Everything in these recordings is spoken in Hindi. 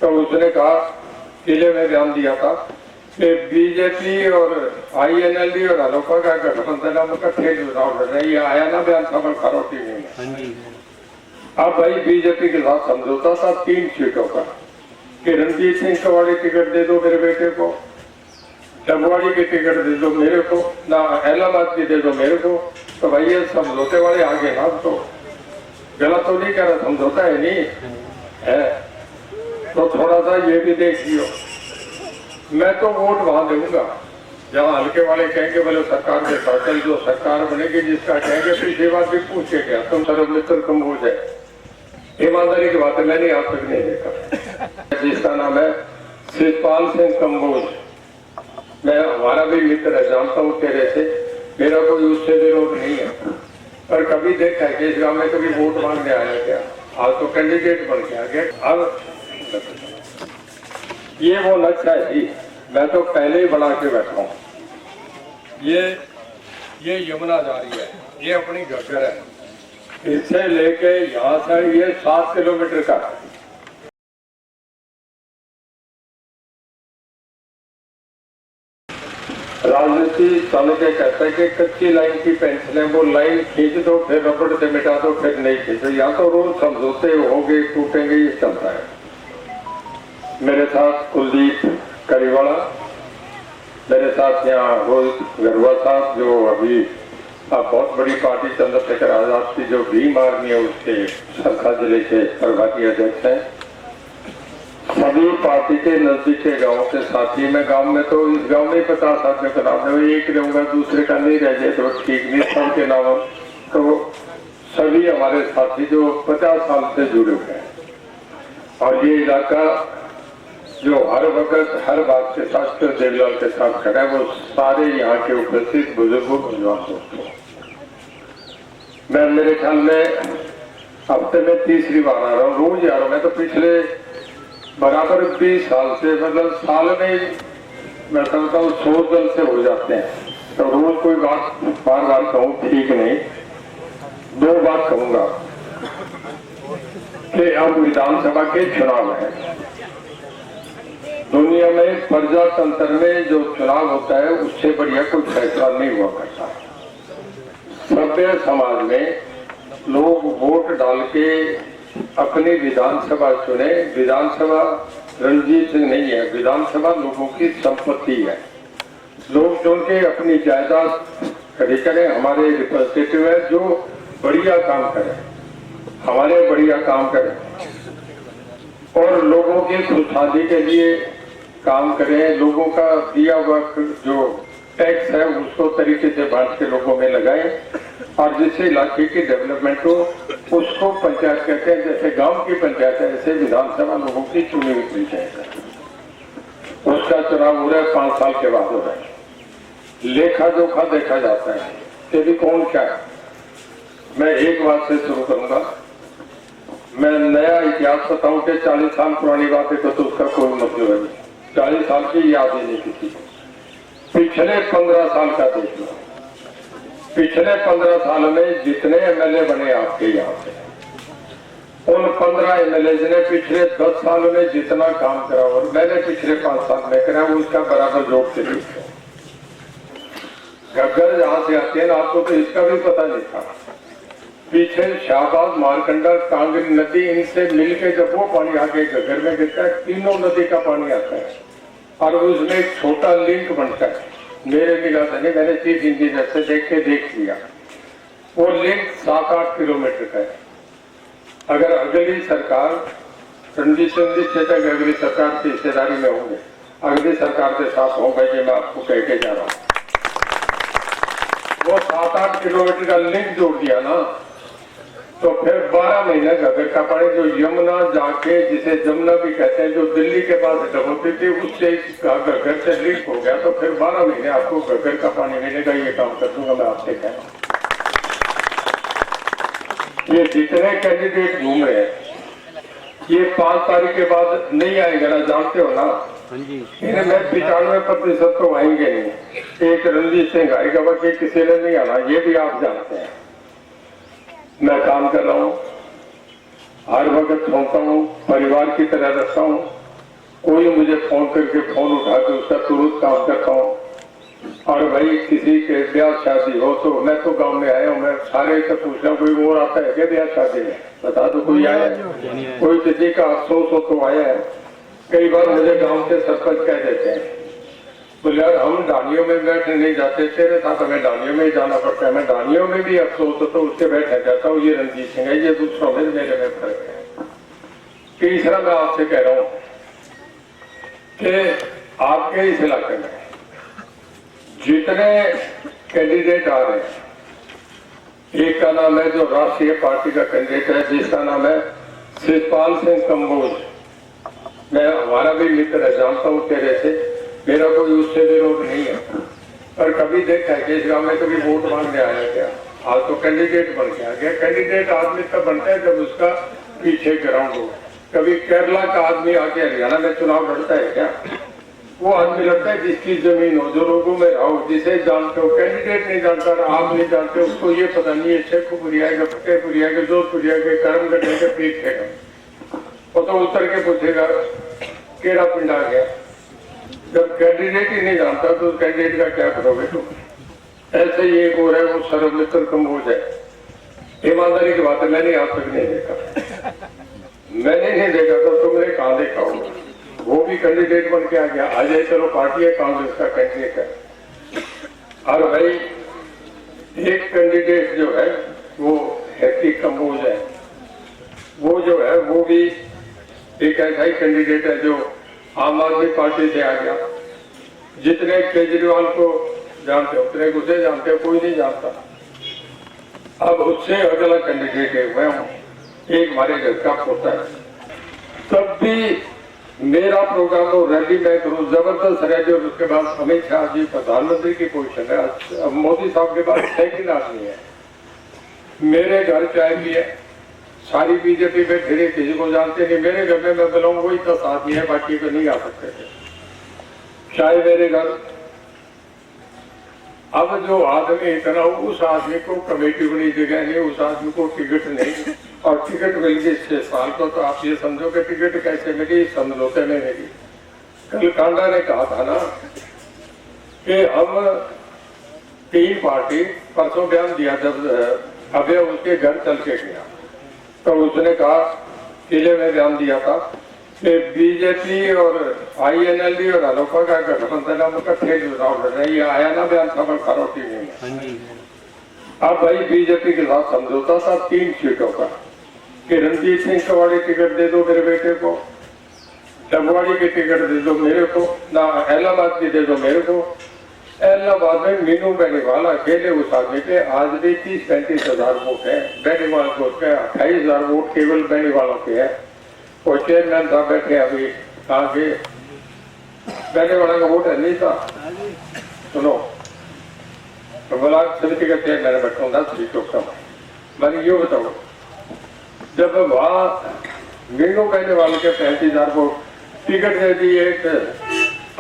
तो उसने कहा, किले में बयान दिया था कि बीजेपी और आईएनएलडी और अलोपा का गठबंधन अब इकट्ठे चुनाव लड़ रहे। ये आया ना बयान खबर खरोटी में। अब भाई बीजेपी के साथ समझौता था 3 सीटों का कि रणजीत सिंह कवाड़ी टिकट दे दो मेरे बेटे को, डबवाड़ी की टिकट दे दो मेरे को, ना इलाहाबाद की दे दो मेरे को। तो भाई ये समझौते वाले आगे ना, तो गलत तो नहीं कह रहा, समझौता है नहीं है, तो थोड़ा सा ये भी देख लियो। मैं तो वोट वहां दूंगा जहां हल्के वाले कहेंगे बोले सरकार के साथ, जो सरकार बनेगी जिसका कहेंगे पिछली बार भी पूछे क्या तुम सर्व मित्र कम्बोज है। ईमानदारी की बात है, मैंने आज तक नहीं देखा। जिसका नाम है शिवपाल सिंह कम्बोज, मैं हमारा भी मित्र है, जानता हूँ तेरे से, मेरा कोई उससे विरोध नहीं है, पर कभी देखा है कि इस गाँव में कभी वोट मांगने आया क्या? आज तो कैंडिडेट बन के आ गया। अब ये वो लक्ष्य है जी, मैं तो पहले ही बना के बैठा हूँ। ये यमुना जा रही है, ये अपनी घग्गर है, इससे लेके यहाँ से ये 7 किलोमीटर का है। राजनीति चल के कहते हैं कि कच्ची लाइन की पेंसिलें, वो लाइन खींच दो फिर रबड़ से मिटा दो फिर नहीं खींचो, या तो रोज समझौते होंगे टूटेंगे, ये चलता है। मेरे साथ कुलदीप करीवाला, मेरे साथ यहाँ रोहित गरवा साहब जो अभी बहुत बड़ी पार्टी चंद्रशेखर आजाद की जो भीम आर्मी है उसके सरखा जिले के प्रभारी अध्यक्ष हैं। सभी पार्टी के नजदीक के गाँव के साथी, मैं गांव में तो इस गांव में 50 आदमी का नाम है, एक रहूंगा दूसरे का नहीं रह जाए तो ठीक नहीं, सबके नाम। तो सभी हमारे साथी जो 50 साल से जुड़े हुए हैं, और ये इलाका जो हर वक्त हर बात के साथ देवलाल के साथ खड़ा है, वो सारे यहाँ के उपस्थित बुजुर्गों को दोस्तों, मैं मेरे ख्याल में हफ्ते में 3री बार आ रहा हूँ, रोज आ रहा हूँ। मैं तो पिछले बराबर 20 साल से, मतलब साल में मैं समझता हूँ 100 जल से हो जाते हैं, तो रोज कोई बात बार बार कहूँ ठीक नहीं, 2 बार कहूंगा कि अब विधानसभा के चुनाव है। दुनिया में प्रजातंत्र में जो चुनाव होता है उससे बढ़िया कोई फैसला नहीं हुआ करता। सभ्य समाज में लोग वोट डाल के अपनी विधानसभा चुने। विधानसभा रणजीत सिंह नहीं है, विधानसभा लोगों की संपत्ति है। लोग चुन के अपनी जायदाद खड़ी करें। हमारे रिप्रेजेंटेटिव है जो बढ़िया काम करें, हमारे बढ़िया काम करें और लोगों की खुशहाली के लिए काम करें। लोगों का दिया हुआ जो टैक्स है उसको तरीके से बांट के लोगों में लगाएं, और जिससे इलाके की डेवलपमेंट हो उसको पंचायत कहते हैं। जैसे गांव की पंचायत है, ऐसे विधानसभा लोगों की चुनी हुई पंचायत है। उसका चुनाव हो रहा है 5 साल के बाद हो रहा है। लेखा जोखा देखा जाता है कि भी कौन क्या है। मैं एक बात से शुरू करूंगा, मैं नया इतिहास बताऊं कि 40 साल पुरानी बात है तो उसका कोई मतलब नहीं। 40 साल की याद ही नहीं किसी को। पिछले 15 साल का देख लो, पिछले 15 साल में जितने एमएलए बने आपके यहाँ से, उन 15 एमएलए ने पिछले 10 साल में जितना काम करा और मैंने पिछले 5 साल में करा उसका बराबर जोड़ से देखा। घग्गर जहां से आते हैं ना, आपको तो इसका भी पता नहीं था। पीछे शाहबाद, मारकंडा, कांगरी नदी, इनसे मिलके जब वो पानी आके घग्गर में गिरता है, तीनों नदी का पानी आता है और उसमें एक छोटा लिंक बनता है। मेरे निगाह से नहीं, मैंने चीफ इंजीनियर से देख लिया। वो लिंक 7-8 किलोमीटर का है। अगर अगली सरकार रणजीत सिंह तक अगली सरकार की हिस्सेदारी में होंगे, अगली सरकार के साथ होंगे, ये मैं आपको कह के जा रहा हूँ। वो 7-8 किलोमीटर का लिंक जोड़ दिया ना, तो फिर 12 महीने घग्गर का पानी जो यमुना जाके, जिसे जमुना भी कहते हैं, जो दिल्ली के पास डबोती थी, उससे घग्गर से लिंक हो गया, तो फिर 12 महीने आपको घग्गर का पानी मिलेगा। ये काम कर दूंगा मैं आपसे कह रहा हूं। ये जितने कैंडिडेट घूम रहे हैं, ये 5 तारीख के बाद नहीं आएंगे ना, जानते हो ना। इन्हें मैं 95% तो आएंगे नहीं। एक रणजीत सिंह आएगा, बाकी किसी ने नहीं आना, ये भी आप जानते हैं। मैं काम कर रहा हूँ, हर वक्त सोचता हूँ, परिवार की तरह रखता हूँ। कोई मुझे फोन करके फोन उठा के उसका तुरंत काम करता हूँ। और भाई किसी के ब्याह शादी हो तो मैं तो गांव में आया हूँ, मैं सारे से पूछ रहा हूँ कोई और आता है क्या ब्याह शादी में, बता दो कोई आया है? कोई किसी का अफसोस हो तो आया है? कई बार मुझे गांव के सरपंच कह देते हैं, बोले यार हम डालियों में बैठने नहीं जाते, तेरे साथ हमें डालियों में ही जाना पड़ता है। मैं डालियों में भी अफसोस हो तो उसके बैठा जाता हूँ। ये रणजीत सिंह है, ये दूसरों में मेरे में फर्क है। तीसरा मैं आपसे कह रहा हूँ कि आपके इस इलाके में जितने कैंडिडेट आ रहे हैं, एक का नाम है जो राष्ट्रीय पार्टी का कैंडिडेट है जिसका नाम है शिवपाल सिंह कंबोज। मैं हमारा भी मित्र है, जानता हूँ तेरे से, मेरा कोई उससे विरोध नहीं है। पर कभी देखा है कि इस गांव में कभी वोट मांगने आया क्या? आज तो कैंडिडेट बन के आ गया। कैंडिडेट आदमी तब बनता है जब उसका पीछे ग्राउंड हो। कभी केरला का आदमी आके हरियाणा में चुनाव लड़ता है क्या? वो आदमी लड़ता है जिसकी जमीन हो, जो लोगों में रहो, जिसे जानते हो। कैंडिडेट नहीं जानता, आप नहीं जानते, उसको ये पता नहीं है शेखपुरी आएगा, फतेहपुरी आएगा, जोधपुरी आएगा, करमगढ़ आएगा, पीछेगा। वो तो उतर के पूछेगा केड़ा पिंड आ गया। जब कैंडिडेट ही नहीं जानता तो कैंडिडेट का क्या करोगे तुम? ऐसे ही एक और है, वो सर्वमित्र कंबोज है। ईमानदारी की बात है, मैंने आज तक नहीं देखा, मैंने नहीं देखा तो तुमने कहाँ देखा होगा? वो भी कैंडिडेट बन के आ गया। आ जाए, चलो पार्टी है, कांग्रेस का कैंडिडेट है। और भाई एक कैंडिडेट जो है वो हैप्पी कंबोज है, वो जो है वो भी एक ऐसा ही कैंडिडेट है जो आम आदमी पार्टी से आ गया। जितने केजरीवाल को जानते हो उतने उसे जानते हो, कोई नहीं जानता। अब उससे अगला कैंडिडेट है मैं हूँ, एक हमारे घर का पोता है। तब भी मेरा प्रोग्राम और रैली में करूँ, जबरदस्त रैली। और उसके बाद अमित शाह जी प्रधानमंत्री की पोजीशन है, अब मोदी साहब के बाद सेकंड आदमी है। मेरे घर चाय भी है, सारी बीजेपी में फिर किसी को जानते नहीं। मेरे घर में मैं बुलाऊं वही 10 आदमी है, बाकी को नहीं आ सकते थे। चाय मेरे घर। अब जो आदमी इतना, उस आदमी को कमेटी बनी जगह नहीं, उस आदमी को टिकट नहीं, और टिकट मिल गई 6 साल को। तो आप ये समझो कि टिकट कैसे मिली, समझौते में मिली। कल कांडा ने कहा था ना कि हम 3 पार्टी, परसों बयान दिया जब अभी उसके घर चल के गया तो उसने कहा, किले में बयान दिया था कि बीजेपी और INLD और अलोपा का गठबंधन हम इकट्ठे चुनाव लड़ रहे। ये आया ना बयान, खबर करो टीवी में। अब भाई बीजेपी के साथ समझौता था 3 सीटों का कि रणजीत सिंह कवाड़ी टिकट दे दो मेरे बेटे को, डबवाड़ी की टिकट दे दो मेरे को, ना इलाहाबाद की दे दो मेरे को। इलाहाबाद में मीनू बेनीवाल अकेले उस आदमी पे आज भी 30-35 हजार वोट है। बेनीवाल को 28 हजार वोट केवल बेनीवालों के है। और चेयरमैन साहब बैठे अभी आगे, बेनीवाला का वोट है नहीं था। सुनो, तो ब्लॉक समिति का चेयरमैन बैठा हूँ 10 सीटों का। मैंने ये बताओ, जब वहां मीनू बेनीवाल के 35 हजार वोट टिकट दे दी एक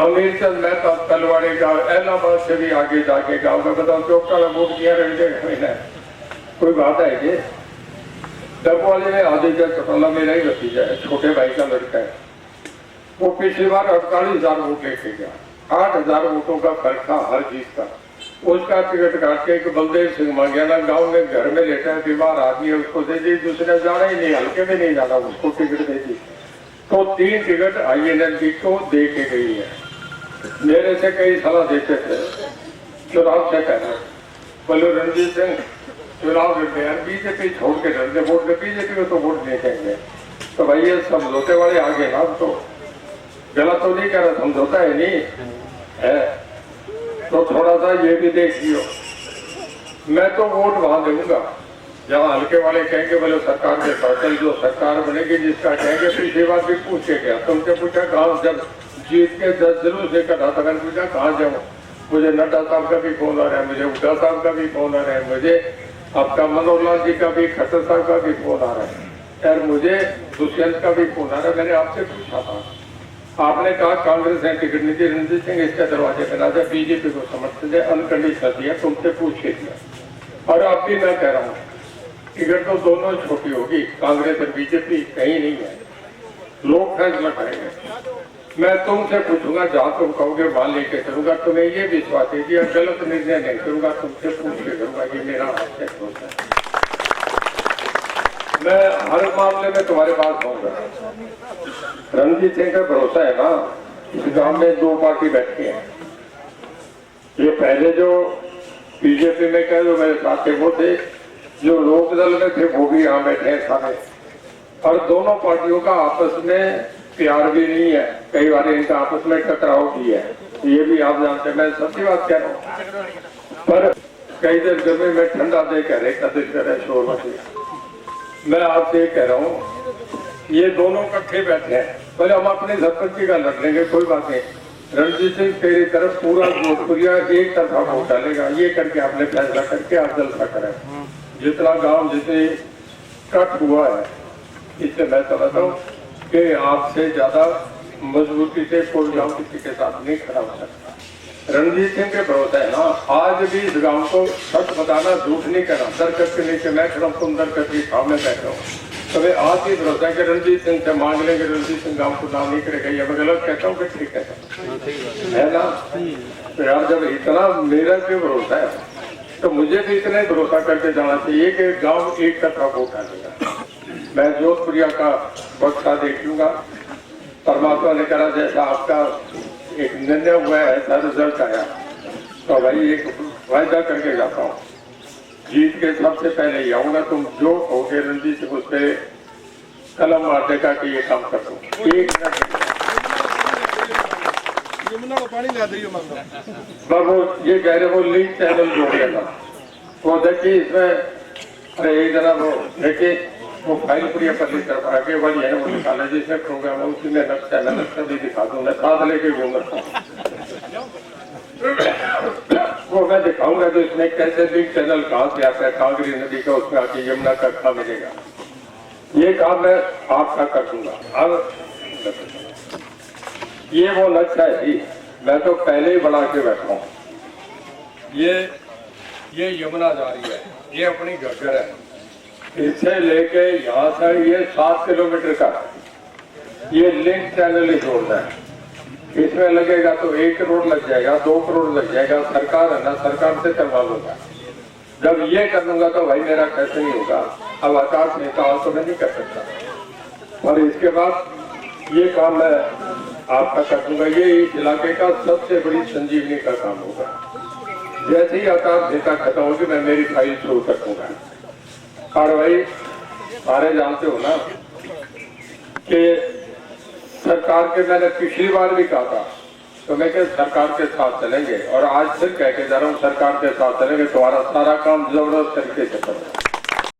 अमीर चंद मेहता तलवाड़े का, इलाहाबाद से भी आगे जाके गाँव में, बताओ चौक का वोट किया रहे। कोई बात है कि डबवाली में आदित्य चौटाला मेरा ही भतीजा है, छोटे भाई का लड़का है। वो पिछली बार 48 हजार वोट लेके गया, 8 हजार वोटों का फर्क था हर जीत का। उसका टिकट काट के एक बलदेव सिंह मांगियाना गांव में घर में लेटा है, बीमार आदमी है, उसको दे दी। दूसरे जाना ही नहीं, हल्के में नहीं जाना, उसको टिकट दे दी। तो 3 टिकट INLD को दे के गई है। मेरे से कई सलाह देते थे चुनाव से पहले, बोलो रणजीत सिंह चुनाव लड़ते हैं, बीजेपी छोड़ के लड़ते, वोट दे बीजेपी को तो वोट नहीं देंगे। तो भाई ये समझौते वाले आगे ना, तो गलत तो नहीं कह रहा, समझौता है नहीं है, तो थोड़ा सा ये भी देख लियो। मैं तो वोट वहां दूंगा जहाँ हल्के वाले कहेंगे बोले सरकार के साथ चल, जो सरकार बनेगी जिसका कहेंगे। पिछली बार भी पूछ के गया, तुमसे पूछा कहाँ, जब जीत के 10 जुलूस लेकर आता, मैंने पूछा कहाँ जाऊँ। मुझे नड्डा साहब का भी फोन आ रहा है, मुझे हुड्डा साहब का भी फोन आ रहा है, मुझे आपका मनोहर लाल जी का भी, खट्टर साहब का भी फोन आ रहा है, और मुझे दुष्यंत का भी फोन आ रहा है। मैंने आपसे पूछा था, आपने कहा कांग्रेस ने टिकट नहीं दी, रणजीत सिंह इसके दरवाजे पर राजा बीजेपी को समर्थन दे, अनकंडीशनल दिया, तुमसे पूछ के दिया। और अब भी मैं कह रहा हूँ टिकट तो दोनों छोटी होगी, कांग्रेस और बीजेपी कहीं नहीं है, लोग फैसला करेंगे। मैं तुमसे पूछूंगा, जहाँ तुम कहोगे वहां लेके चलूंगा। तुम्हें ये विश्वास है कि गलत निर्णय नहीं करूंगा, तुमसे पूछ के करूंगा। ये मेरा होता है। मैं हर मामले में तुम्हारे पास होऊंगा। रणजीत सिंह का भरोसा है ना, इस गांव में 2 पार्टी बैठी है। ये पहले जो बीजेपी में कहे जो मेरे साथ थे वो थे, जो लोकदल में थे वो भी यहाँ बैठे हैं सारे। और दोनों पार्टियों का आपस में प्यार भी नहीं है, कई बार इनका आपस में टकराव भी है। ये भी आप जानते हैं, मैं सच्ची बात कह रहा हूँ। पर कई देर गर्मी में ठंडा दे कह रहे कदिश करे शोर मची। मैं आपसे कह रहा हूँ, ये दोनों इकट्ठे बैठे हैं, पहले हम अपने सरपंच का लड़ लेंगे, कोई बात नहीं। रणजीत सिंह तेरी तरफ पूरा जोधपुरिया एक तरफा वोट डालेगा, ये करके आपने फैसला करके आप जलसा करें। जितना गांव जितनी कट हुआ है, इससे मैं समझता हूँ कि आपसे ज्यादा मजबूती से कोई गांव किसी के साथ नहीं खड़ा हो सकता। रणजीत सिंह के भरोसा है ना, आज भी इस गांव को सच बताना, झूठ नहीं कहना। दरकत के नीचे मैं खड़ा हूँ, तुम दरकत के सामने बैठे हो, तुम्हें आज ही भरोसा है कि रणजीत सिंह से मांग लेंगे, रणजीत सिंह गांव को नाम नहीं करेगा। ये मैं गलत कहता हूँ कि ठीक है ना? तो यार जब इतना मेरा क्यों भरोसा है, तो मुझे भी इतना ही भरोसा करके जाना चाहिए कि गांव एक तरफा वोट डालेगा। मैं जोधपुरिया का बक्सा देख लूंगा, परमात्मा ने करा जैसा आपका एक निर्णय हुआ है, ऐसा रिजल्ट आया, तो भाई एक वायदा करके जाता हूँ, जीत के सबसे पहले ही आऊंगा। तुम जो कहोगे रणजीत सिंह उस पर कलम मार देगा कि ये काम कर दो। एक बाबू ये कह रहे वो लिंक चैनल जोड़ गया था, वो देखिए इसमें, अरे एक जना वो देखिए वो फाइल पूरी अपनी तरफ आगे वाली है, वो निकाला जिसमें प्रोग्राम है उसी में चैनल भी दिखा दूँ, मैं साथ लेके घूम रखा हूँ। वो मैं दिखाऊंगा तो इसमें कैसे लिंक चैनल कहाँ से आता है, कांगरी नदी का, उसमें आके यमुना का कहाँ मिलेगा। ये काम मैं आपका कर दूंगा। अब ये वो लक्ष्य है जी, मैं तो पहले ही बढ़ा के बैठा हूँ। ये यमुना जा रही है, ये अपनी घग्गर है, इससे लेके यहाँ से ये 7 किलोमीटर का ये लिंक चैनल ही जोड़ना है। इसमें लगेगा तो 1 करोड़ लग जाएगा, 2 करोड़ लग जाएगा। सरकार है ना, सरकार से करवा लूंगा। जब ये कर लूंगा तो भाई मेरा कैसे नहीं होगा। अब आकाश नेता तो मैं नहीं कर सकता, और इसके बाद ये काम मैं आपका कर दूंगा। ये इस इलाके का सबसे बड़ी संजीवनी का काम होगा। जैसे ही आकाश नेता खत्म होगी मैं मेरी फाइल शुरू कर दूंगा। और भाई सारे जानते हो ना कि सरकार के, मैंने पिछली बार भी कहा था, तो मैं क्या सरकार के साथ चलेंगे, और आज फिर कह के जा रहा हूँ सरकार के साथ चलेंगे। तुम्हारा सारा काम जबरदस्त तरीके से करेंगे।